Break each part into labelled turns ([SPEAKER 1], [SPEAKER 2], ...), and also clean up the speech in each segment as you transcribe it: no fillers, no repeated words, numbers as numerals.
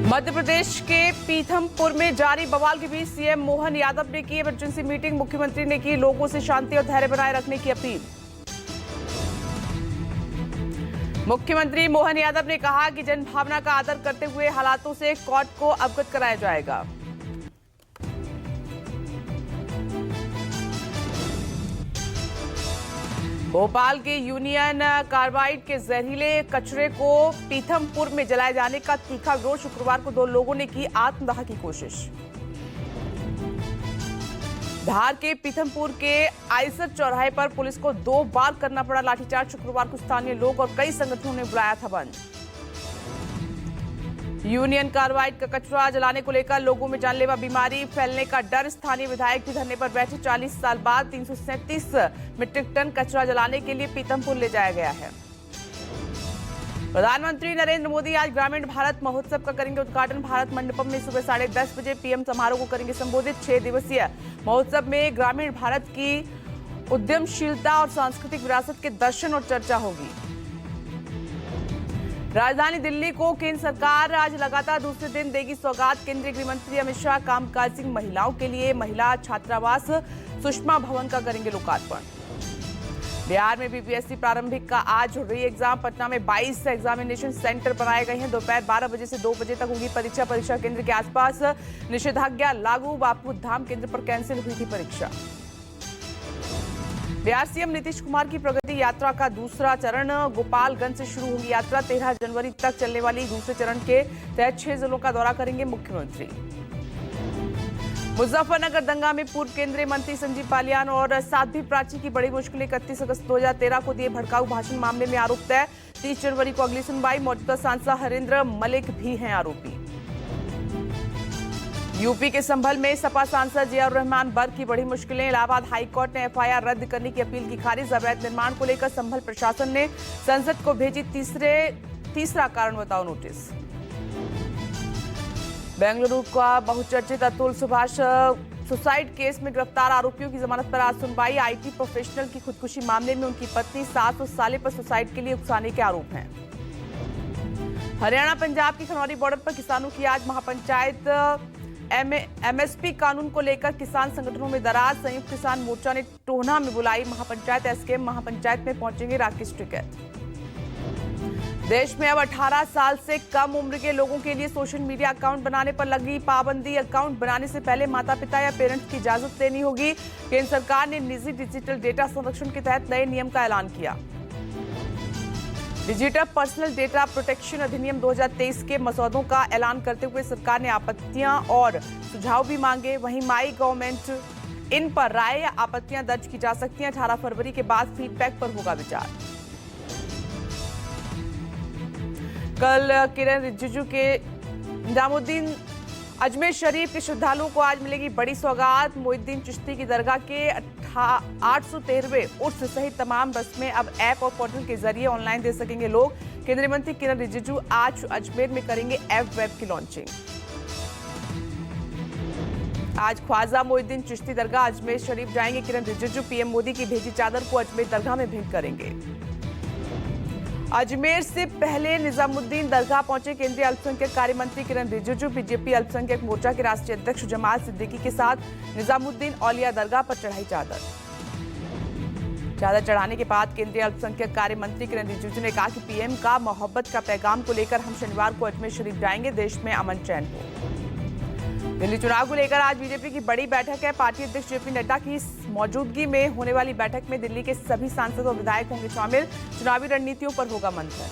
[SPEAKER 1] मध्य प्रदेश के पीथमपुर में जारी बवाल के बीच सीएम मोहन यादव ने की इमरजेंसी मीटिंग। मुख्यमंत्री ने की लोगों से शांति और धैर्य बनाए रखने की अपील। मुख्यमंत्री मोहन यादव ने कहा कि जनभावना का आदर करते हुए हालातों से कोर्ट को अवगत कराया जाएगा। भोपाल के यूनियन कार्बाइड के जहरीले कचरे को पीथमपुर में जलाए जाने का तीखा विरोध। शुक्रवार को 2 लोगों ने की आत्मदाह की कोशिश। धार के पीथमपुर के आइसर चौराहे पर पुलिस को 2 बार करना पड़ा लाठीचार्ज। शुक्रवार को स्थानीय लोग और कई संगठनों ने बुलाया था बंद। यूनियन कार्बाइड का कचरा जलाने को लेकर लोगों में जानलेवा बीमारी फैलने का डर। स्थानीय विधायक भी धरने पर बैठे। 40 साल बाद 337 मीट्रिक टन कचरा जलाने के लिए पीथमपुर ले जाया गया है। प्रधानमंत्री नरेंद्र मोदी आज ग्रामीण भारत महोत्सव का करेंगे उद्घाटन। भारत मंडपम में सुबह 10:30 बजे पीएम समारोह को करेंगे संबोधित। 6 दिवसीय महोत्सव में ग्रामीण भारत की उद्यमशीलता और सांस्कृतिक विरासत के दर्शन और चर्चा होगी। राजधानी दिल्ली को केंद्र सरकार आज लगातार दूसरे दिन देगी सौगात। केंद्रीय गृह मंत्री अमित शाह कामकाजी महिलाओं के लिए महिला छात्रावास सुषमा भवन का करेंगे लोकार्पण। बिहार में बीपीएससी प्रारंभिक का आज री एग्जाम। पटना में 22 एग्जामिनेशन सेंटर बनाए गए हैं। दोपहर 12 बजे से 2 बजे तक होगी परीक्षा। परीक्षा केंद्र के आसपास निषेधाज्ञा लागू। बापू धाम केंद्र पर कैंसिल हुई थी परीक्षा। बिहार सीएम नीतीश कुमार की प्रगति यात्रा का दूसरा चरण गोपालगंज से शुरू होगी यात्रा। 13 जनवरी तक चलने वाली दूसरे चरण के तहत 6 जिलों का दौरा करेंगे मुख्यमंत्री। मुजफ्फरनगर दंगा में पूर्व केंद्रीय मंत्री संजीव बालियान और साध्वी प्राची की बड़ी मुश्किलें। 31 अगस्त 2013 को दिए भड़काऊ भाषण मामले में आरोप तय। 30 जनवरी को अगली सुनवाई। मौजूदा सांसद हरेंद्र मलिक भी हैं आरोपी। यूपी के संभल में सपा सांसद जियाउर रहमान बर्ग की बड़ी मुश्किलें। इलाहाबाद हाईकोर्ट ने एफआईआर रद्द करने की अपील की खारिज। अवैध निर्माण को लेकर संभल प्रशासन ने संसद को भेजी तीसरा कारण बताओ नोटिस। बेंगलुरु का बहुचर्चित अतुल सुभाष सुसाइड केस में गिरफ्तार आरोपियों की जमानत पर आज सुनवाई। आईटी प्रोफेशनल की खुदकुशी मामले में उनकी पत्नी, सास और साले पर सुसाइड के लिए उकसाने के आरोप हैं। हरियाणा पंजाब की खनौरी बॉर्डर पर किसानों की आज महापंचायत। एमएसपी कानून को लेकर किसान संगठनों में दरार। संयुक्त किसान मोर्चा ने टोहना में बुलाई महापंचायत। एसकेएम महापंचायत में पहुंचेंगे राकेश टिकैत। देश में अब 18 साल से कम उम्र के लोगों के लिए सोशल मीडिया अकाउंट बनाने पर लगी पाबंदी। अकाउंट बनाने से पहले माता पिता या पेरेंट्स की इजाजत लेनी होगी। केंद्र सरकार ने निजी डिजिटल डेटा संरक्षण के तहत नए नियम का ऐलान किया। डिजिटल पर्सनल डेटा प्रोटेक्शन अधिनियम 2023 के मसौदों का ऐलान करते हुए सरकार ने आपत्तियां और सुझाव भी मांगे। वहीं माई गवर्नमेंट इन पर राय या आपत्तियां दर्ज की जा सकती हैं। 18 फरवरी के बाद फीडबैक पर होगा विचार। कल किरण रिजिजू के निजामुद्दीन अजमेर शरीफ के श्रद्धालुओं को आज मिलेगी बड़ी सौगात। मोइनुद्दीन चिश्ती की दरगाह के 813वें उर्स सहित तमाम रस्में अब ऐप और पोर्टल के जरिए ऑनलाइन दे सकेंगे लोग। केंद्रीय मंत्री किरण रिजिजू आज अजमेर में करेंगे ऐप वेब की लॉन्चिंग। आज ख्वाजा मोइनुद्दीन चिश्ती दरगाह अजमेर शरीफ जाएंगे किरण रिजिजू। पीएम मोदी की भेजी चादर को अजमेर दरगाह में भेंट करेंगे। अजमेर से पहले निजामुद्दीन दरगाह पहुंचे केंद्रीय अल्पसंख्यक कार्य मंत्री किरण रिजिजू। बीजेपी अल्पसंख्यक मोर्चा के राष्ट्रीय अध्यक्ष जमाल सिद्दीकी के साथ निजामुद्दीन औलिया दरगाह पर चढ़ाई चादर। चादर चढ़ाने के बाद केंद्रीय अल्पसंख्यक कार्य मंत्री किरण रिजिजू ने कहा कि पीएम का मोहब्बत का पैगाम को लेकर हम शनिवार को अजमेर शरीफ जाएंगे। देश में अमन चैन हो। दिल्ली चुनाव को लेकर आज बीजेपी की बड़ी बैठक है। पार्टी अध्यक्ष जेपी नड्डा की मौजूदगी में होने वाली बैठक में दिल्ली के सभी सांसद और विधायक होंगे शामिल। चुनावी रणनीतियों पर होगा मंथन।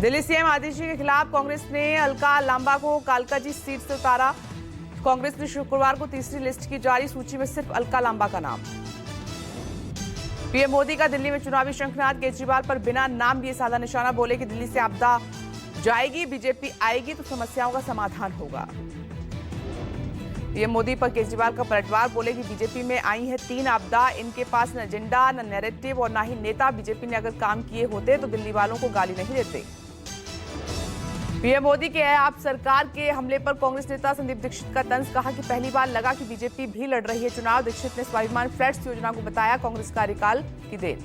[SPEAKER 1] दिल्ली सीएम आतिशी के खिलाफ कांग्रेस ने अलका लांबा को कालकाजी सीट से उतारा। कांग्रेस ने शुक्रवार को तीसरी लिस्ट की जारी। सूची में सिर्फ अलका लांबा का नाम। पीएम मोदी का दिल्ली में चुनावी शंखनाद। केजरीवाल पर बिना नाम लिए साधा निशाना। बोले कि दिल्ली से आपदा जाएगी, बीजेपी आएगी तो समस्याओं का समाधान होगा। पीएम मोदी पर केजरीवाल का पलटवार। बोले कि बीजेपी में आई है 3 आपदा। इनके पास न एजेंडा, न नैरेटिव और न ही नेता। बीजेपी ने अगर काम किए होते तो दिल्ली वालों को गाली नहीं देते। पीएम मोदी के आप सरकार के हमले पर कांग्रेस नेता संदीप दीक्षित का तंज। कहा कि पहली बार लगा कि बीजेपी भी लड़ रही है चुनाव। दीक्षित ने स्वाभिमान फ्लैट्स योजना को बताया कांग्रेस कार्यकाल की देन।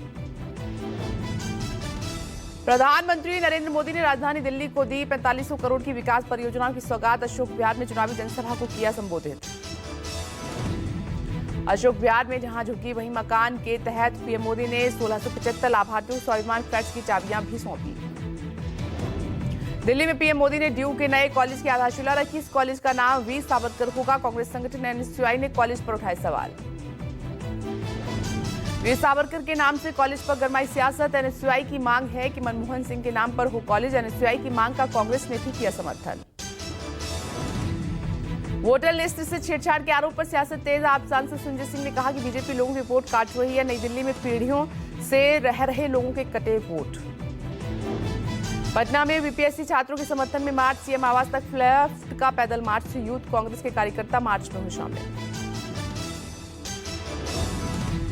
[SPEAKER 1] प्रधानमंत्री नरेंद्र मोदी ने राजधानी दिल्ली को दी 4500 करोड़ की विकास परियोजनाओं की सौगात। अशोक विहार में चुनावी जनसभा को किया संबोधित। अशोक विहार में जहां झुग्गी वहीं मकान के तहत पीएम मोदी ने 1675 लाभार्थियों को स्वाभिमान फ्लैट्स की चाबियां भी सौंपी। दिल्ली में पीएम मोदी ने ड्यू के नए कॉलेज की आधारशिला रखी। इस कॉलेज का नाम वीर सावरकर होगा। कांग्रेस संगठन एनएसयूआई ने कॉलेज पर उठाए सवाल। वीर सावरकर के नाम से कॉलेज पर गरमाई सियासत। एनएसयूआई की मांग है कि मनमोहन सिंह के नाम पर हो कॉलेज। एनएसयूआई की मांग का कांग्रेस ने भी किया समर्थन। वोटर लिस्ट से छेड़छाड़ के आरोप पर सियासत तेज। आप सांसद संजय सिंह ने कहा कि बीजेपी लोगों की वोट काट रही है। नई दिल्ली में पीढ़ियों से रह रहे लोगों के कटे वोट। पटना में बीपीएससी छात्रों के समर्थन में मार्च। सीएम आवास तक लेफ्ट का पैदल मार्च। यूथ कांग्रेस के कार्यकर्ता मार्च में हुए शामिल।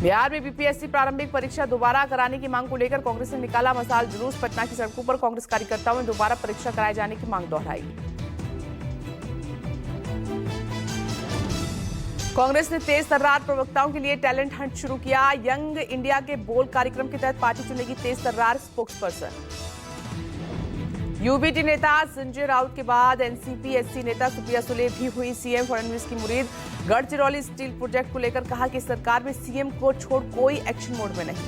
[SPEAKER 1] बिहार में बीपीएससी प्रारंभिक परीक्षा दोबारा कराने की मांग को लेकर कांग्रेस ने निकाला मसाल जुलूस। पटना की सड़कों पर कांग्रेस कार्यकर्ताओं ने दोबारा परीक्षा कराए जाने की मांग दोहराई। कांग्रेस ने तेज तर्रार प्रवक्ताओं के लिए टैलेंट हंट शुरू किया। यंग इंडिया के बोल कार्यक्रम के तहत पार्टी चुनेगी तेज तर्रार स्पोक्सपर्सन। यूबीटी नेता संजय राउत के बाद एनसीपी एससी नेता सुप्रिया सुले भी हुई सीएम फडणवीस की मुरीद। गढ़चिरौली स्टील प्रोजेक्ट को लेकर कहा कि सरकार में सीएम को छोड़ कोई एक्शन मोड में नहीं।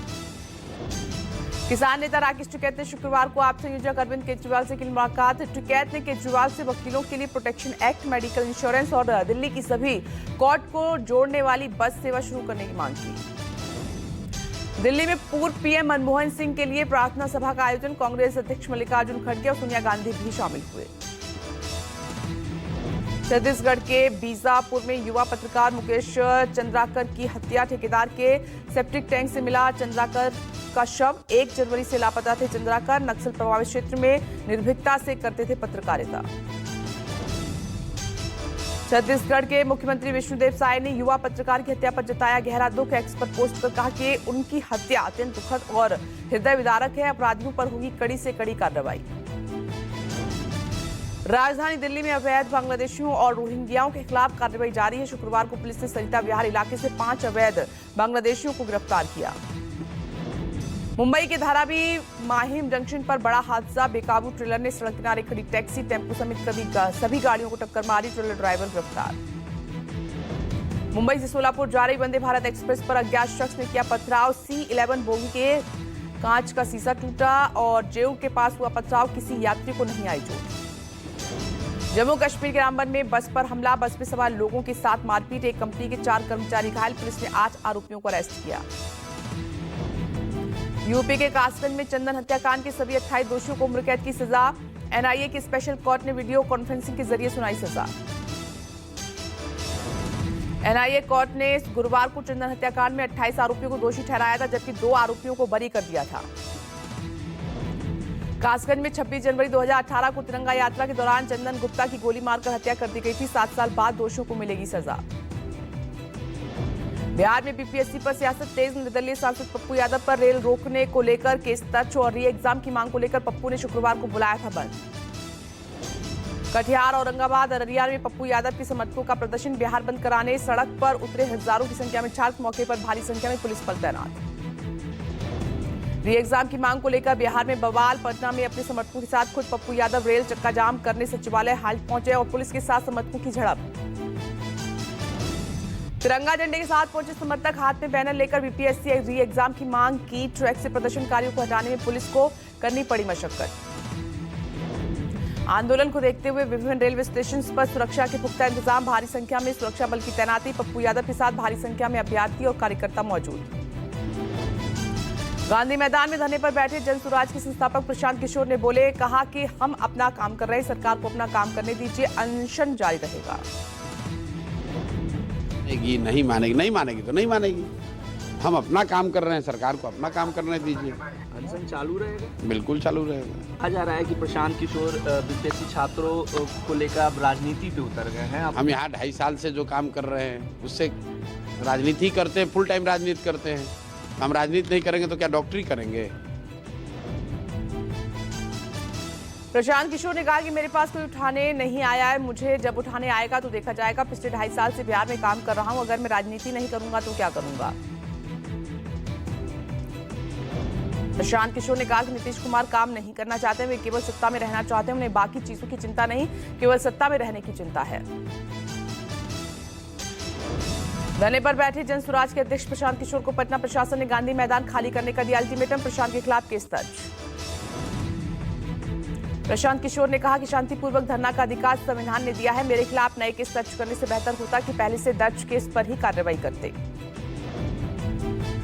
[SPEAKER 1] किसान नेता राकेश टिकैत ने शुक्रवार को आप संयोजक अरविंद केजरीवाल से की मुलाकात। टिकैत ने केजरीवाल से वकीलों के लिए प्रोटेक्शन एक्ट, मेडिकल इंश्योरेंस और दिल्ली की सभी कोर्ट को जोड़ने वाली बस सेवा शुरू करने की मांग की। दिल्ली में पूर्व पीएम मनमोहन सिंह के लिए प्रार्थना सभा का आयोजन। कांग्रेस अध्यक्ष मल्लिकार्जुन खड़गे और सोनिया गांधी भी शामिल हुए। छत्तीसगढ़ के बीजापुर में युवा पत्रकार मुकेश चंद्राकर की हत्या। ठेकेदार के सेप्टिक टैंक से मिला चंद्राकर का शव। 1 जनवरी से लापता थे चंद्राकर। नक्सल प्रभावित क्षेत्र में निर्भीकता से करते थे पत्रकारिता। छत्तीसगढ़ के मुख्यमंत्री विष्णुदेव साय ने युवा पत्रकार की हत्या पर जताया गहरा दुख। एक्स पर पोस्ट पर कहा कि उनकी हत्या अत्यंत दुखद और हृदय विदारक है। अपराधियों पर होगी कड़ी से कड़ी कार्रवाई। राजधानी दिल्ली में अवैध बांग्लादेशियों और रोहिंग्याओं के खिलाफ कार्रवाई जारी है। शुक्रवार को पुलिस ने सरिता विहार इलाके से 5 अवैध बांग्लादेशियों को गिरफ्तार किया। मुंबई के धारावी माहिम जंक्शन पर बड़ा हादसा। बेकाबू ट्रेलर ने सड़क किनारे खड़ी टैक्सी, टेम्पो समेत सभी गाड़ियों को टक्कर मारी। ट्रेलर ड्राइवर गिरफ्तार। मुंबई से सोलापुर जा रही वंदे भारत एक्सप्रेस पर अज्ञात शख्स ने किया पथराव। C11 बोगी के कांच का शीशा टूटा और जेऊ के पास हुआ पथराव। किसी यात्री को नहीं आई चोट। जम्मू कश्मीर के रामबन में बस पर हमला। बस में सवार लोगों के साथ मारपीट। एक कंपनी के 4 कर्मचारी घायल। पुलिस ने 8 आरोपियों को अरेस्ट किया। यूपी के कासगंज में चंदन हत्याकांड के सभी 28 दोषियों को उम्र कैद की सजा। एनआईए की स्पेशल कोर्ट ने वीडियो कॉन्फ्रेंसिंग के जरिए सुनाई सजा। एनआईए कोर्ट ने गुरुवार को चंदन हत्याकांड में 28 आरोपियों को दोषी ठहराया था, जबकि 2 आरोपियों को बरी कर दिया था। कासगंज में 26 जनवरी 2018 को तिरंगा यात्रा के दौरान चंदन गुप्ता की गोली मारकर हत्या कर दी गई थी। 7 साल बाद दोषियों को मिलेगी सजा। बिहार में बीपीएससी पर सियासत तेज। निर्दलीय सांसद पप्पू यादव पर रेल रोकने को लेकर केस दर्ज और री एग्जाम की मांग को लेकर पप्पू ने शुक्रवार को बुलाया था बंद। कटिहार, औरंगाबाद, अररिया में पप्पू यादव के समर्थकों का प्रदर्शन। बिहार बंद कराने सड़क पर उतरे हजारों की संख्या में छात्र। मौके पर भारी संख्या में पुलिस बल तैनात। री एग्जाम की मांग को लेकर बिहार में बवाल। पटना में अपने समर्थकों के साथ खुद पप्पू यादव रेल चक्का जाम करने सचिवालय हाल पहुंचे और पुलिस के साथ समर्थकों की झड़प। तिरंगा झंडे के साथ पहुंचे समर्थक हाथ में बैनर लेकर बीपीएससी री एग्जाम की मांग की। ट्रैक से प्रदर्शनकारियों को हटाने में पुलिस को करनी पड़ी मशक्कत। आंदोलन को देखते हुए विभिन्न रेलवे स्टेशन पर सुरक्षा के पुख्ता इंतजाम। भारी संख्या में सुरक्षा बल की तैनाती। पप्पू यादव के साथ भारी संख्या में अभ्यर्थी और कार्यकर्ता मौजूद। गांधी मैदान में धरने पर बैठे जन सुराज के संस्थापक प्रशांत किशोर ने बोले, कहा कि हम अपना काम कर रहे हैं, सरकार को अपना काम करने दीजिए, अनशन जारी रहेगा।
[SPEAKER 2] नहीं मानेगी तो नहीं मानेगी। हम अपना काम कर रहे हैं, सरकार को अपना काम करने दीजिए।
[SPEAKER 3] अनशन चालू रहेगा?
[SPEAKER 2] बिल्कुल चालू रहेगा।
[SPEAKER 3] कहा जा रहा है कि प्रशांत किशोर बीपीएससी छात्रों को लेकर अब राजनीति पे उतर गए हैं।
[SPEAKER 2] हम यहाँ 2.5 साल से जो काम कर रहे हैं उससे राजनीति करते हैं, फुल टाइम राजनीति करते हैं। हम राजनीति नहीं करेंगे तो क्या डॉक्टरी करेंगे?
[SPEAKER 1] प्रशांत किशोर ने कहा कि मेरे पास कोई उठाने नहीं आया है, मुझे जब उठाने आएगा तो देखा जाएगा। पिछले 2.5 साल से बिहार में काम कर रहा हूं, अगर मैं राजनीति नहीं करूंगा तो क्या करूंगा। प्रशांत किशोर ने कहा कि नीतीश कुमार काम नहीं करना चाहते, वे केवल सत्ता में रहना चाहते हैं। उन्हें बाकी चीजों की चिंता नहीं, केवल सत्ता में रहने की चिंता है। धरने पर बैठे जनसुराज के अध्यक्ष प्रशांत किशोर को पटना प्रशासन ने गांधी मैदान खाली करने का दिया अल्टीमेटम, प्रशांत के खिलाफ केस दर्ज। प्रशांत किशोर ने कहा कि शांतिपूर्वक धरना का अधिकार संविधान ने दिया है, मेरे खिलाफ नए केस दर्ज करने से बेहतर होता कि पहले से दर्ज केस पर ही कार्रवाई करते।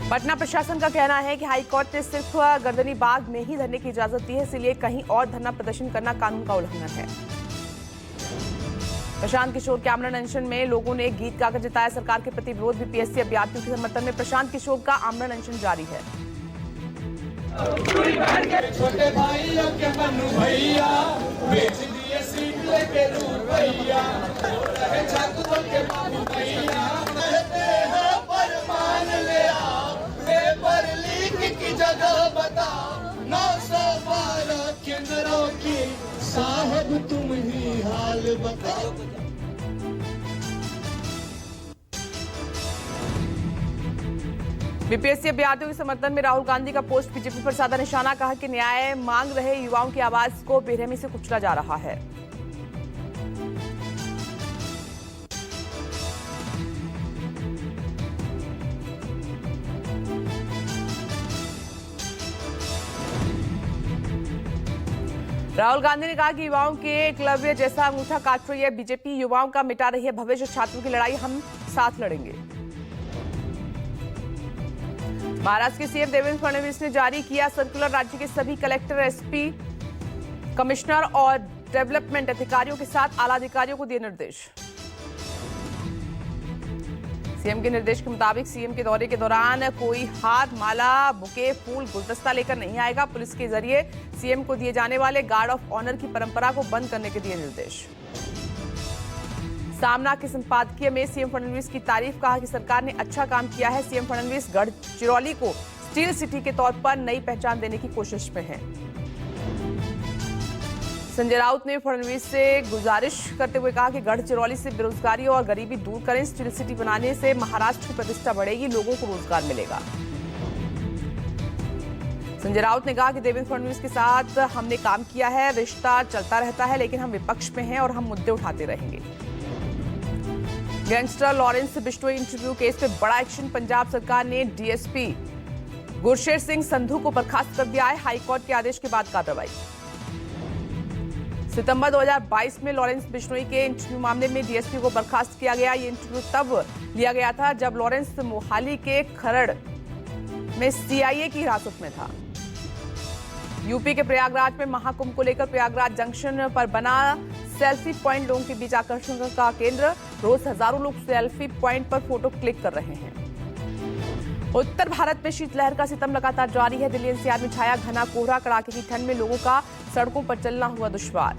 [SPEAKER 1] पटना प्रशासन का कहना है कि हाईकोर्ट ने सिर्फ गर्दनी बाग में ही धरने की इजाजत दी है, इसलिए कहीं और धरना प्रदर्शन करना कानून का उल्लंघन है। प्रशांत किशोर के आमरण अनशन में लोगों ने गीत गाकर जताया सरकार के प्रति विरोध। बीपीएससी अभ्यर्थियों के समर्थन में प्रशांत किशोर का आमरण अनशन जारी है।
[SPEAKER 4] छोटे भाइयों के मनु भैया बेच दिए सीट लेके रुपैया, रहे छात्रों के बाबू भैया कहते हैं फरमान ले आओ, पेपर लीक की जगह बताओ, 912 केंद्रों की साहब तुम ही हाल बताओ।
[SPEAKER 1] बीपीएससी अभ्यर्थियों के समर्थन में राहुल गांधी का पोस्ट बीजेपी पर साधा निशाना, कहा कि न्याय मांग रहे युवाओं की आवाज को बेरहमी से कुचला जा रहा है। राहुल गांधी ने कहा कि युवाओं के एकलव्य जैसा अंगूठा काट रही है बीजेपी, युवाओं का मिटा रही है भविष्य, छात्रों की लड़ाई हम साथ लड़ेंगे। महाराष्ट्र के सीएम देवेंद्र फडणवीस ने जारी किया सर्कुलर, राज्य के सभी कलेक्टर, एसपी, कमिश्नर और डेवलपमेंट अधिकारियों के साथ आला अधिकारियों को दिए निर्देश। सीएम के निर्देश के मुताबिक सीएम के दौरे के दौरान कोई हार, माला, बुके, फूल, गुलदस्ता लेकर नहीं आएगा। पुलिस के जरिए सीएम को दिए जाने वाले गार्ड ऑफ ऑनर की परंपरा को बंद करने के दिए निर्देश। सामना के संपादकीय में सीएम फडणवीस की तारीफ, कहा कि सरकार ने अच्छा काम किया है। सीएम फडणवीस गढ़चिरौली को स्टील सिटी के तौर पर नई पहचान देने की कोशिश में हैं। संजय राउत ने फडणवीस से गुजारिश करते हुए कहा कि गढ़चिरौली से बेरोजगारी और गरीबी दूर करें, स्टील सिटी बनाने से महाराष्ट्र की प्रतिष्ठा बढ़ेगी, लोगों को रोजगार मिलेगा। संजय राउत ने कहा कि देवेंद्र फडणवीस के साथ हमने काम किया है, रिश्ता चलता रहता है, लेकिन हम विपक्ष में हैं और हम मुद्दे उठाते रहेंगे। Gangster Lawrence Bishnoi interview case में बड़ा एक्शन, पंजाब सरकार ने डीएसपी गुरशेर सिंह संधू को बर्खास्त कर दिया है, हाईकोर्ट के आदेश के बाद कार्रवाई। सितंबर 2022 में लॉरेंस बिश्नोई के इंटरव्यू मामले में डीएसपी को बर्खास्त किया गया। ये इंटरव्यू तब लिया गया था जब लॉरेंस मोहाली के खरड़ में सीआईए की हिरासत में था। यूपी के प्रयागराज में महाकुंभ को लेकर प्रयागराज जंक्शन पर बना सेल्फी पॉइंट लोगों के बीच आकर्षण का केंद्र, रोज हजारों लोग सेल्फी पॉइंट पर फोटो क्लिक कर रहे हैं। उत्तर भारत में शीतलहर का सितम लगातार जारी है। दिल्ली एनसीआर में छाया घना कोहरा, कड़ाके की ठंड में लोगों का सड़कों पर चलना हुआ दुश्वार।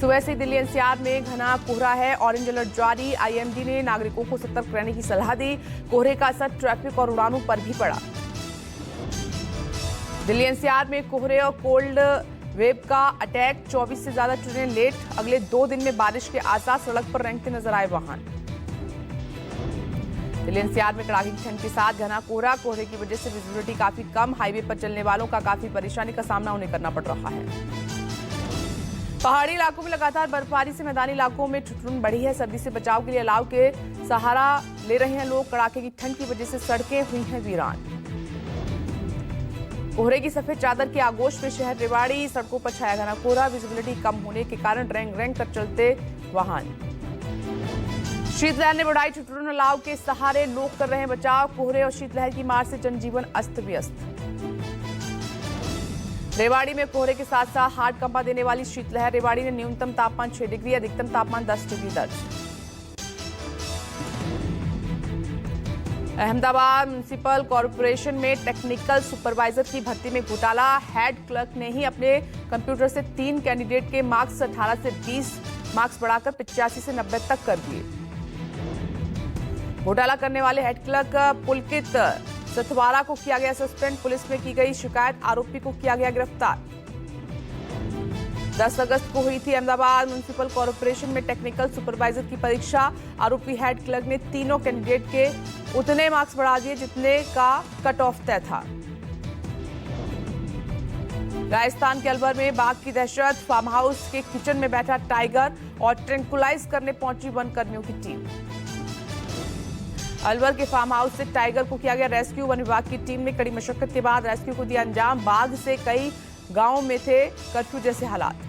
[SPEAKER 1] सुबह से दिल्ली एनसीआर में घना कोहरा है, ऑरेंज अलर्ट जारी। आईएमडी ने नागरिकों को सतर्क रहने की सलाह दी। कोहरे का असर ट्रैफिक और उड़ानों पर भी पड़ा। दिल्ली एनसीआर में कोहरे और कोल्ड वेव का अटैक, 24 से ज्यादा ट्रेनें लेट। अगले 2 दिन में बारिश के आसार, सड़क पर रेंगते नजर आए वाहन। दिल्ली एनसीआर में कड़ाके की ठंड के साथ घना कोहरा, कोहरे की वजह से विजिबिलिटी काफी कम, हाईवे पर चलने वालों का काफी परेशानी का सामना उन्हें करना पड़ रहा है। पहाड़ी इलाकों में लगातार बर्फबारी से मैदानी इलाकों में ठिठुरन बढ़ी है। सर्दी से बचाव के लिए अलाव के सहारा ले रहे हैं लोग। कड़ाके की ठंड की वजह से सड़कें हुई हैं वीरान। कोहरे की सफेद चादर के आगोश में शहर रेवाड़ी, सड़कों पर छाया घना कोहरा, विजिबिलिटी कम होने के कारण रेंग रेंग कर चलते वाहन। शीतलहर ने बढ़ाई ठिठुरन, अलाव के सहारे लोग कर रहे हैं बचाव। कोहरे और शीतलहर की मार से जनजीवन अस्त व्यस्त। रेवाड़ी में कोहरे के साथ साथ हार्ड कंपा देने वाली शीतलहर। रेवाड़ी ने न्यूनतम तापमान 6 डिग्री, अधिकतम तापमान 10 डिग्री दर्ज। अहमदाबाद म्युनिसिपल कॉर्पोरेशन में टेक्निकल सुपरवाइजर की भर्ती में घोटाला। हेड क्लर्क ने ही अपने कंप्यूटर से 3 कैंडिडेट के मार्क्स 18 से 20 मार्क्स बढ़ाकर 85 से 90 तक कर दिए। घोटाला करने वाले हेड क्लर्क पुलकित सथवारा को किया गया सस्पेंड। पुलिस में की गई शिकायत, आरोपी को किया गया गिरफ्तार। 10 अगस्त को हुई थी अहमदाबाद म्युनिसिपल कॉर्पोरेशन में टेक्निकल सुपरवाइजर की परीक्षा। आरोपी हेड क्लर्क ने तीनों कैंडिडेट के उतने मार्क्स बढ़ा दिए जितने का कट ऑफ तय था। राजस्थान के अलवर में बाघ की दहशत, फार्म हाउस के किचन में बैठा टाइगर और ट्रैंकुलाइज करने पहुंची वन कर्मियों की टीम। अलवर के फार्म हाउस से टाइगर को किया गया रेस्क्यू। वन विभाग की टीम ने कड़ी मशक्कत के बाद रेस्क्यू को दिया अंजाम। बाघ से कई गांवों में थे कर्फ्यू जैसे हालात।